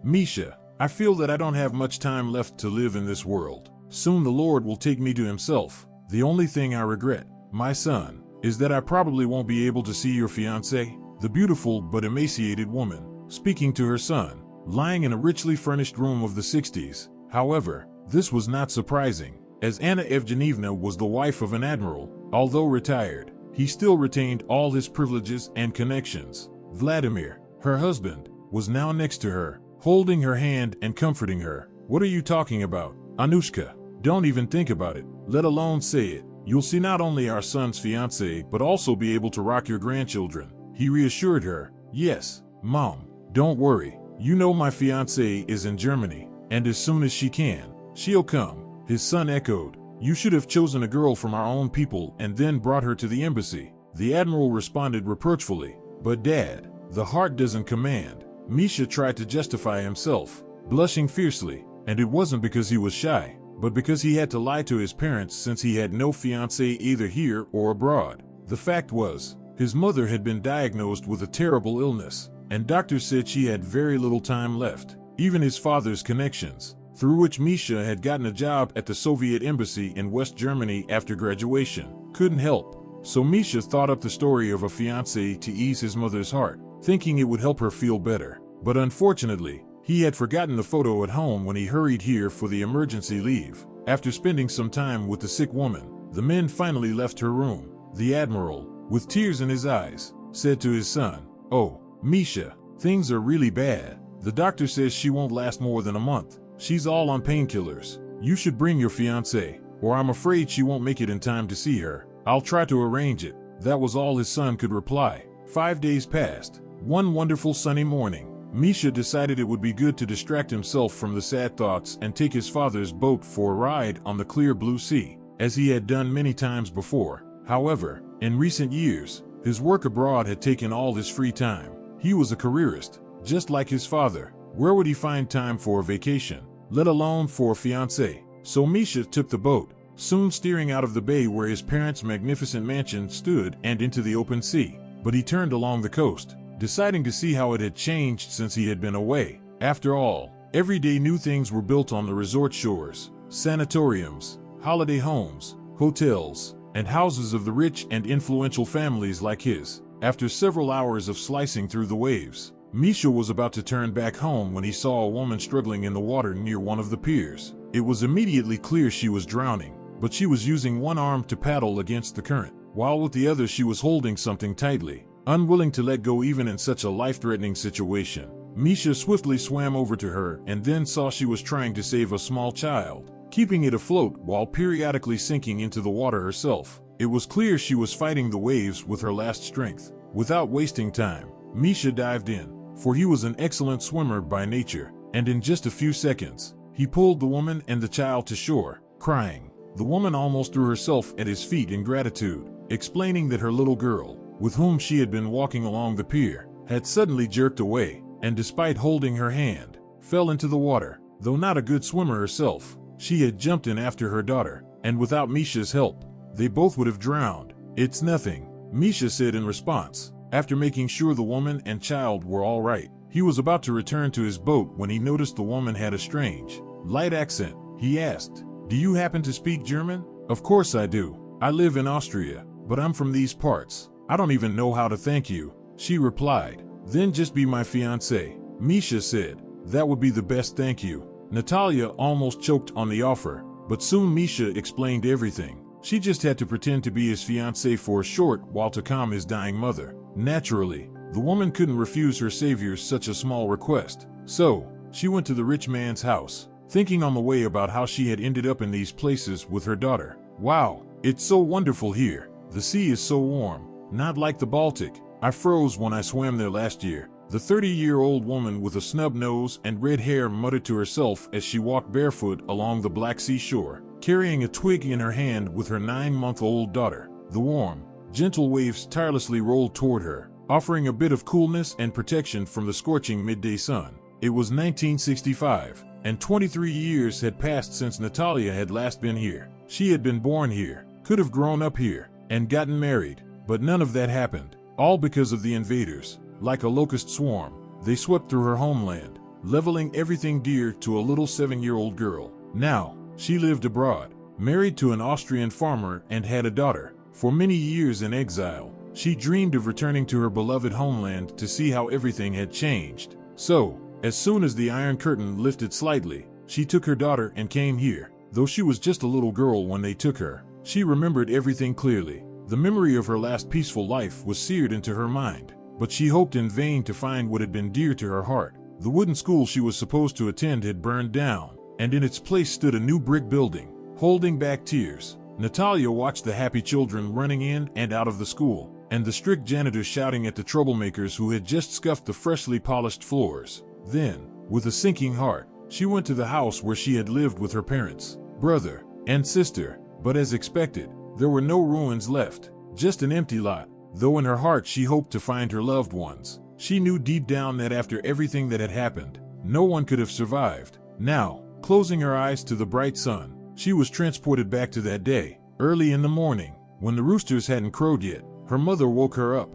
Misha, I feel that I don't have much time left to live in this world. Soon the Lord will take me to himself. The only thing I regret, my son, is that I probably won't be able to see your fiancée, the beautiful but emaciated woman, speaking to her son, lying in a richly furnished room of the 60s. However, this was not surprising, as Anna Evgenievna was the wife of an admiral. Although retired, he still retained all his privileges and connections. Vladimir, her husband, was now next to her, holding her hand and comforting her. What are you talking about, Anushka? Don't even think about it, let alone say it. You'll see not only our son's fiancée but also be able to rock your grandchildren. He reassured her. Yes, Mom, don't worry. You know my fiancée is in Germany, and as soon as she can, she'll come. His son echoed. You should have chosen a girl from our own people and then brought her to the embassy. The admiral responded reproachfully. But Dad, the heart doesn't command. Misha tried to justify himself, blushing fiercely, and it wasn't because he was shy, but because he had to lie to his parents since he had no fiancée either here or abroad. The fact was, his mother had been diagnosed with a terrible illness, and doctors said she had very little time left. Even his father's connections, through which Misha had gotten a job at the Soviet embassy in West Germany after graduation, couldn't help. So Misha thought up the story of a fiancé to ease his mother's heart, thinking it would help her feel better. But unfortunately, he had forgotten the photo at home when he hurried here for the emergency leave. After spending some time with the sick woman, the men finally left her room. The admiral, with tears in his eyes, said to his son, "Oh, Misha, things are really bad. The doctor says she won't last more than a month. She's all on painkillers. You should bring your fiancée, or I'm afraid she won't make it in time to see her. I'll try to arrange it." That was all his son could reply. 5 days passed. One wonderful sunny morning, Misha decided it would be good to distract himself from the sad thoughts and take his father's boat for a ride on the clear blue sea, as he had done many times before. However, in recent years, his work abroad had taken all his free time. He was a careerist, just like his father. Where would he find time for a vacation, let alone for a fiancée? So Misha took the boat, soon steering out of the bay where his parents' magnificent mansion stood and into the open sea. But he turned along the coast, deciding to see how it had changed since he had been away. After all, every day new things were built on the resort shores: sanatoriums, holiday homes, hotels, and houses of the rich and influential families like his. After several hours of slicing through the waves, Misha was about to turn back home when he saw a woman struggling in the water near one of the piers. It was immediately clear she was drowning, but she was using one arm to paddle against the current, while with the other she was holding something tightly, unwilling to let go even in such a life-threatening situation. Misha swiftly swam over to her and then saw she was trying to save a small child, keeping it afloat while periodically sinking into the water herself. It was clear she was fighting the waves with her last strength. Without wasting time, Misha dived in, for he was an excellent swimmer by nature, and in just a few seconds, he pulled the woman and the child to shore, crying. The woman almost threw herself at his feet in gratitude, explaining that her little girl, with whom she had been walking along the pier, had suddenly jerked away, and despite holding her hand, fell into the water. Though not a good swimmer herself, she had jumped in after her daughter, and without Misha's help, they both would have drowned. "It's nothing," Misha said in response. After making sure the woman and child were all right, he was about to return to his boat when he noticed the woman had a strange, light accent. He asked, "Do you happen to speak German?" "Of course I do. I live in Austria, but I'm from these parts. I don't even know how to thank you," she replied. "Then just be my fiancé," Misha said. "That would be the best thank you." Natalia almost choked on the offer, but soon Misha explained everything. She just had to pretend to be his fiancé for a short while to calm his dying mother. Naturally, the woman couldn't refuse her savior such a small request. So, she went to the rich man's house, thinking on the way about how she had ended up in these places with her daughter. "Wow, it's so wonderful here. The sea is so warm, not like the Baltic. I froze when I swam there last year." The 30-year-old woman with a snub nose and red hair muttered to herself as she walked barefoot along the Black Sea shore, carrying a twig in her hand with her 9-month-old daughter. The warm, gentle waves tirelessly rolled toward her, offering a bit of coolness and protection from the scorching midday sun. It was 1965, and 23 years had passed since Natalia had last been here. She had been born here, could have grown up here, and gotten married, but none of that happened, all because of the invaders. Like a locust swarm, they swept through her homeland, leveling everything dear to a little 7-year-old girl. Now, she lived abroad, married to an Austrian farmer, and had a daughter. For many years in exile, she dreamed of returning to her beloved homeland to see how everything had changed. So, as soon as the Iron Curtain lifted slightly, she took her daughter and came here. Though she was just a little girl when they took her, she remembered everything clearly. The memory of her last peaceful life was seared into her mind, but she hoped in vain to find what had been dear to her heart. The wooden school she was supposed to attend had burned down, and in its place stood a new brick building. Holding back tears, Natalia watched the happy children running in and out of the school, and the strict janitor shouting at the troublemakers who had just scuffed the freshly polished floors. Then, with a sinking heart, she went to the house where she had lived with her parents, brother, and sister, but as expected, there were no ruins left, just an empty lot. Though in her heart she hoped to find her loved ones, she knew deep down that after everything that had happened, no one could have survived. Now, closing her eyes to the bright sun, she was transported back to that day. Early in the morning, when the roosters hadn't crowed yet, her mother woke her up.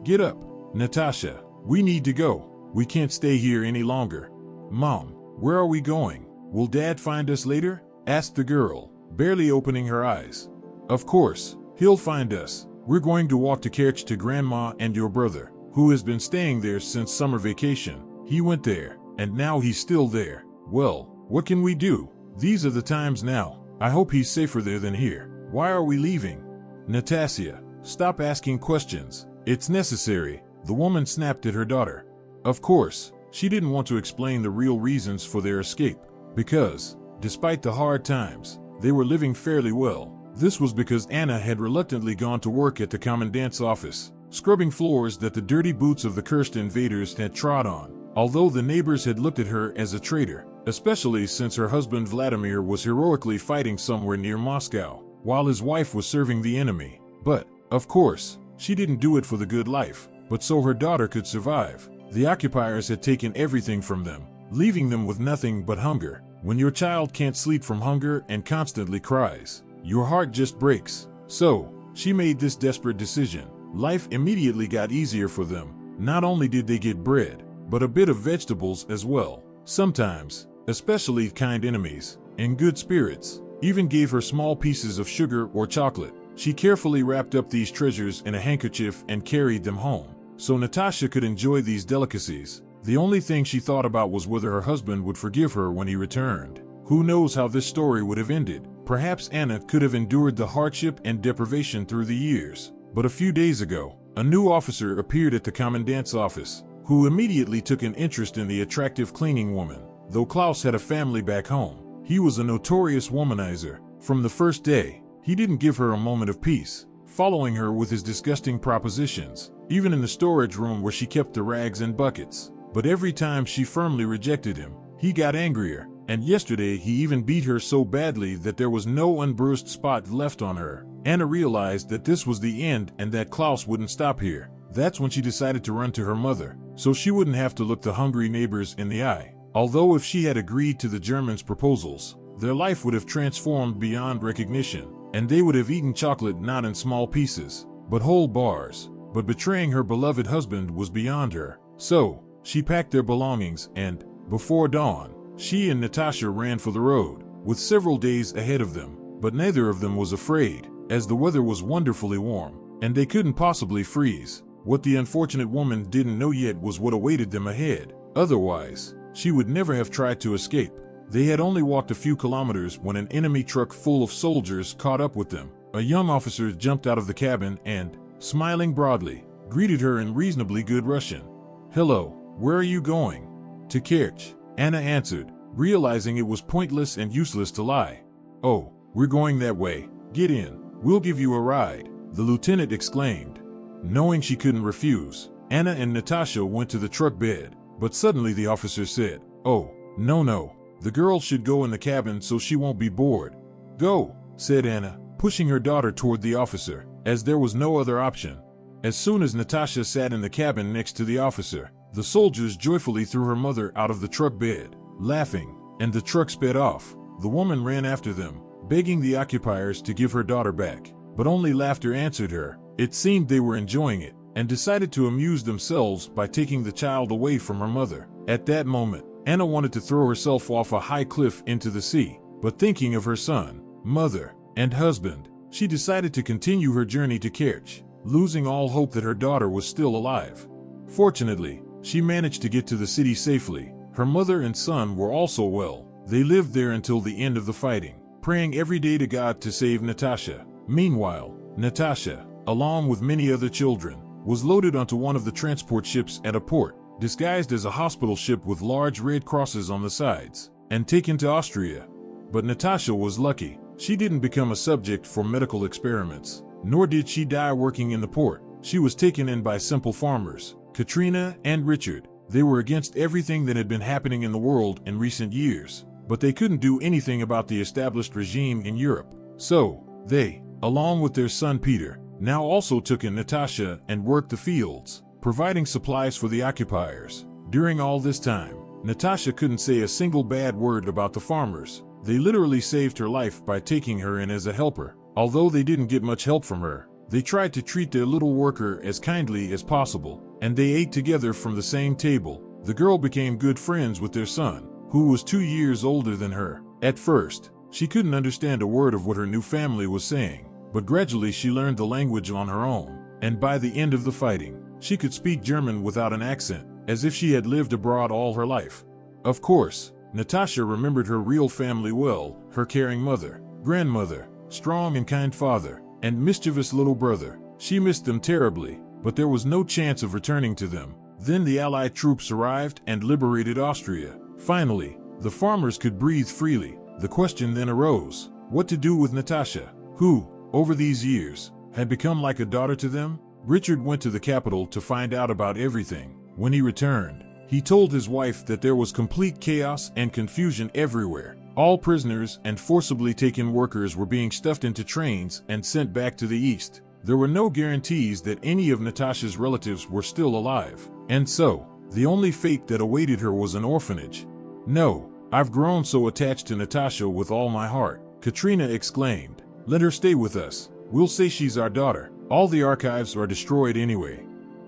"Get up, Natasha. We need to go. We can't stay here any longer." "Mom, where are we going? Will Dad find us later?" asked the girl, barely opening her eyes. "Of course, he'll find us. We're going to walk to Kerch to Grandma and your brother, who has been staying there since summer vacation. He went there, and now he's still there. Well, what can we do? These are the times now. I hope he's safer there than here. Why are we leaving?" "Natasha, stop asking questions. It's necessary," the woman snapped at her daughter. Of course, she didn't want to explain the real reasons for their escape, because, despite the hard times, they were living fairly well. This was because Anna had reluctantly gone to work at the commandant's office, scrubbing floors that the dirty boots of the cursed invaders had trod on. Although the neighbors had looked at her as a traitor, especially since her husband Vladimir was heroically fighting somewhere near Moscow, while his wife was serving the enemy. But, of course, she didn't do it for the good life, but so her daughter could survive. The occupiers had taken everything from them, leaving them with nothing but hunger. When your child can't sleep from hunger and constantly cries, your heart just breaks. So, she made this desperate decision. Life immediately got easier for them. Not only did they get bread, but a bit of vegetables as well. Sometimes, especially kind enemies, in good spirits, even gave her small pieces of sugar or chocolate. She carefully wrapped up these treasures in a handkerchief and carried them home, so Natasha could enjoy these delicacies. The only thing she thought about was whether her husband would forgive her when he returned. Who knows how this story would have ended? Perhaps Anna could have endured the hardship and deprivation through the years. But a few days ago, a new officer appeared at the commandant's office, who immediately took an interest in the attractive cleaning woman. Though Klaus had a family back home, he was a notorious womanizer. From the first day, he didn't give her a moment of peace, following her with his disgusting propositions, even in the storage room where she kept the rags and buckets. But every time she firmly rejected him, he got angrier, and yesterday he even beat her so badly that there was no unbruised spot left on her. Anna realized that this was the end and that Klaus wouldn't stop here. That's when she decided to run to her mother, so she wouldn't have to look the hungry neighbors in the eye. Although if she had agreed to the Germans' proposals, their life would have transformed beyond recognition, and they would have eaten chocolate not in small pieces, but whole bars. But betraying her beloved husband was beyond her. So, she packed their belongings and, before dawn, she and Natasha ran for the road, with several days ahead of them. But neither of them was afraid, as the weather was wonderfully warm, and they couldn't possibly freeze. What the unfortunate woman didn't know yet was what awaited them ahead. Otherwise, she would never have tried to escape. They had only walked a few kilometers when an enemy truck full of soldiers caught up with them. A young officer jumped out of the cabin and, smiling broadly, greeted her in reasonably good Russian. "Hello, where are you going?" "To Kerch," Anna answered, realizing it was pointless and useless to lie. "Oh, we're going that way. Get in. We'll give you a ride," the lieutenant exclaimed. Knowing she couldn't refuse, Anna and Natasha went to the truck bed, but suddenly the officer said, "Oh, no. The girl should go in the cabin so she won't be bored." "Go," said Anna, pushing her daughter toward the officer, as there was no other option. As soon as Natasha sat in the cabin next to the officer, the soldiers joyfully threw her mother out of the truck bed, laughing, and the truck sped off. The woman ran after them, begging the occupiers to give her daughter back, but only laughter answered her. It seemed they were enjoying it, and decided to amuse themselves by taking the child away from her mother. At that moment, Anna wanted to throw herself off a high cliff into the sea, but thinking of her son, mother, and husband, she decided to continue her journey to Kerch, losing all hope that her daughter was still alive. Fortunately, she managed to get to the city safely. Her mother and son were also well. They lived there until the end of the fighting, praying every day to God to save Natasha. Meanwhile, Natasha, along with many other children, was loaded onto one of the transport ships at a port, disguised as a hospital ship with large red crosses on the sides, and taken to Austria. But Natasha was lucky. She didn't become a subject for medical experiments, nor did she die working in the port. She was taken in by simple farmers, Katrina and Richard. They were against everything that had been happening in the world in recent years, but they couldn't do anything about the established regime in Europe. So, they, along with their son Peter, now also took in Natasha and worked the fields, providing supplies for the occupiers. During all this time, Natasha couldn't say a single bad word about the farmers. They literally saved her life by taking her in as a helper. Although they didn't get much help from her, they tried to treat their little worker as kindly as possible, and they ate together from the same table. The girl became good friends with their son, who was 2 years older than her. At first, she couldn't understand a word of what her new family was saying, but gradually she learned the language on her own, and by the end of the fighting, she could speak German without an accent, as if she had lived abroad all her life. Of course, Natasha remembered her real family well, her caring mother, grandmother, strong and kind father, and mischievous little brother. She missed them terribly, but there was no chance of returning to them. Then the Allied troops arrived and liberated Austria. Finally, the farmers could breathe freely. The question then arose, what to do with Natasha, who, over these years, had become like a daughter to them? Richard went to the capital to find out about everything. When he returned, he told his wife that there was complete chaos and confusion everywhere. All prisoners and forcibly taken workers were being stuffed into trains and sent back to the east. There were no guarantees that any of Natasha's relatives were still alive, and so, the only fate that awaited her was an orphanage. "No, I've grown so attached to Natasha with all my heart," Katrina exclaimed. "Let her stay with us. We'll say she's our daughter. All the archives are destroyed anyway."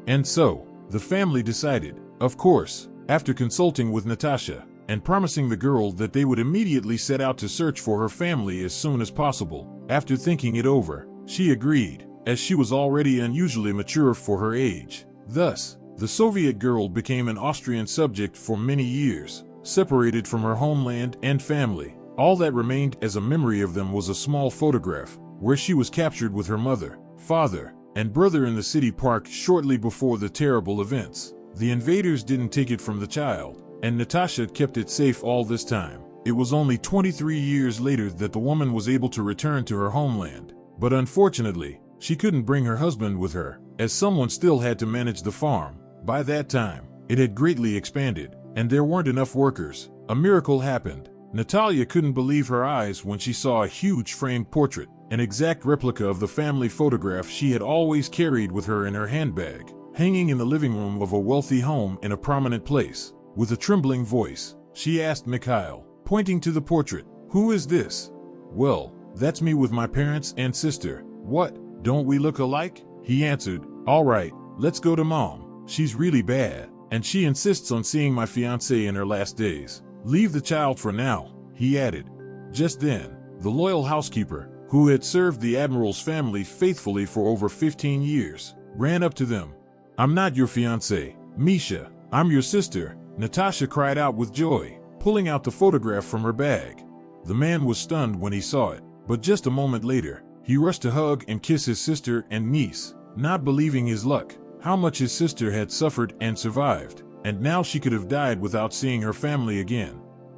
And so, the family decided, of course, after consulting with Natasha, and promising the girl that they would immediately set out to search for her family as soon as possible. After thinking it over, she agreed, as she was already unusually mature for her age. Thus, the Soviet girl became an Austrian subject for many years, separated from her homeland and family. All that remained as a memory of them was a small photograph, where she was captured with her mother, father, and brother in the city park shortly before the terrible events. The invaders didn't take it from the child, and Natasha kept it safe all this time. It was only 23 years later that the woman was able to return to her homeland. But unfortunately, she couldn't bring her husband with her, as someone still had to manage the farm. By that time, it had greatly expanded, and there weren't enough workers. A miracle happened. Natalia couldn't believe her eyes when she saw a huge framed portrait, an exact replica of the family photograph she had always carried with her in her handbag, hanging in the living room of a wealthy home in a prominent place. With a trembling voice, she asked Mikhail, pointing to the portrait, "Who is this?" "Well, that's me with my parents and sister." "What, don't we look alike?" he answered. "All right, let's go to Mom. She's really bad, and she insists on seeing my fiancée in her last days. Leave the child for now," he added. Just then, the loyal housekeeper, who had served the admiral's family faithfully for over 15 years, ran up to them. "I'm not your fiancée, Misha. I'm your sister," Natasha cried out with joy, pulling out the photograph from her bag. The man was stunned when he saw it, but just a moment later, he rushed to hug and kiss his sister and niece, not believing his luck, how much his sister had suffered and survived, and now she could have died without seeing her family again.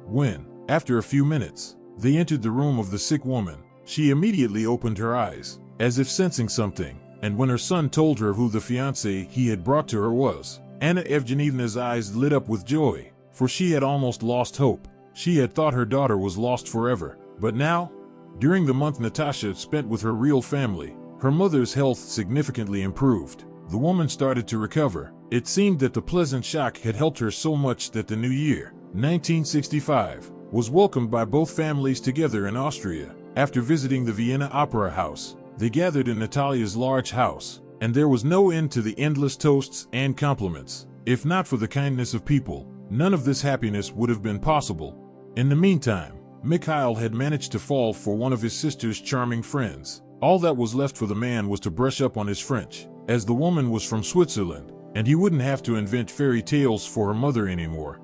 When, after a few minutes, they entered the room of the sick woman, she immediately opened her eyes, as if sensing something, and when her son told her who the fiancé he had brought to her was, Anna Evgenievna's eyes lit up with joy, for she had almost lost hope. She had thought her daughter was lost forever, but now, during the month Natasha spent with her real family, her mother's health significantly improved. The woman started to recover. It seemed that the pleasant shock had helped her so much that the new year, 1965, was welcomed by both families together in Austria. After visiting the Vienna Opera House, they gathered in Natalia's large house, and there was no end to the endless toasts and compliments. If not for the kindness of people, none of this happiness would have been possible. In the meantime, Mikhail had managed to fall for one of his sister's charming friends. All that was left for the man was to brush up on his French, as the woman was from Switzerland, and he wouldn't have to invent fairy tales for her mother anymore.